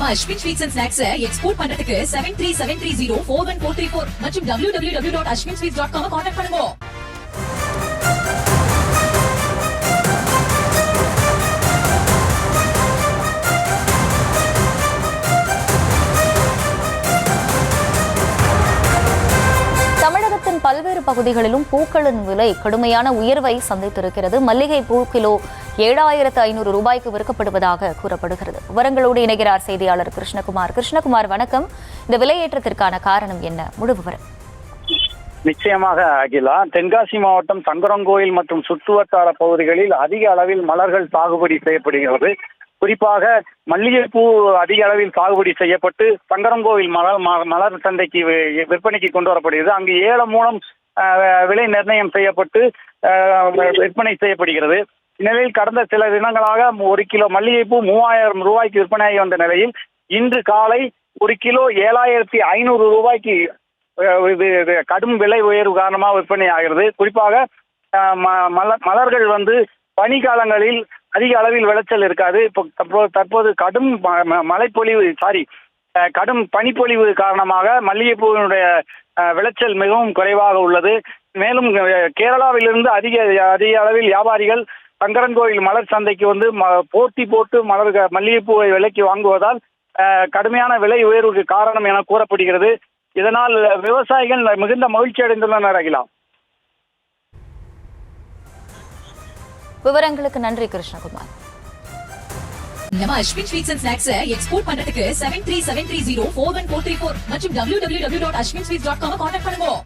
நம்ம Ashwin sweets and snacks export பண்றதுக்கு 7373041434 மற்றும் www.ashwinsweets.com கான்டாக்ட் பண்ணுங்க. தமிழகத்தின் பல்வேறு பகுதிகளிலும் பூக்களின் விலை கடுமையான உயர்வை சந்தித்திருக்கிறது. மல்லிகை பூ கிலோ 7,500 ரூபாய்க்கு விற்கப்படுவதாக கூறப்படுகிறது. விவரங்களோடு இணைகிறார் செய்தியாளர் கிருஷ்ணகுமார். கிருஷ்ணகுமார், வணக்கம். இந்த விலையேற்றத்திற்கான காரணம் என்ன? முழு விவரம். நிச்சயமாக அகிலா, தென்காசி மாவட்டம் சங்கரங்கோயில் மற்றும் சுற்றுவட்டார பகுதிகளில் அதிக அளவில் மலர்கள் சாகுபடி செய்யப்படுகிறது. குறிப்பாக மல்லிகைப்பூ அதிக அளவில் சாகுபடி செய்யப்பட்டு சங்கரங்கோவில் மலர் சந்தைக்கு விற்பனைக்கு கொண்டு வரப்படுகிறது. அங்கு ஏலம் மூலம் விலை நிர்ணயம் செய்யப்பட்டு விற்பனை செய்யப்படுகிறது. இந்நிலையில் கடந்த சில தினங்களாக 1 கிலோ மல்லிகைப்பூ 3000 ரூபாய்க்கு விற்பனையாகி வந்த நிலையில் இன்று காலை 1 கிலோ 7,500 ரூபாய்க்கு கடும் விலை உயர்வு காரணமாக விற்பனை ஆகிறது. குறிப்பாக மலர்கள் பனிக்காலங்களில் அதிக அளவில் விளைச்சல் இருக்காது. இப்போ தற்போது கடும் கடும் பனிப்பொழிவு காரணமாக மல்லிகைப்பூவினுடைய விளைச்சல் மிகவும் குறைவாக உள்ளது. மேலும் கேரளாவிலிருந்து அதிக அளவில் வியாபாரிகள் சங்கரன்கோயில் மலர் சந்தைக்கு போட்டி போட்டு மல்லிகைப்பூவை விலைக்கு வாங்குவதால் கடுமையான விலை உயர்வுக்கு காரணம் என கூறப்படுகிறது. இதனால் விவசாயிகள் மிகுந்த மகிழ்ச்சி அடைந்துள்ளனர். அகிலா, விவரங்களுக்கு நன்றி கிருஷ்ணகுமார். நம்ம Ashwin sweets and snacks export பண்றதுக்கு 7373041434 மற்றும் www.ashwinsweets.com கான்டாக்ட் பண்ணுங்க.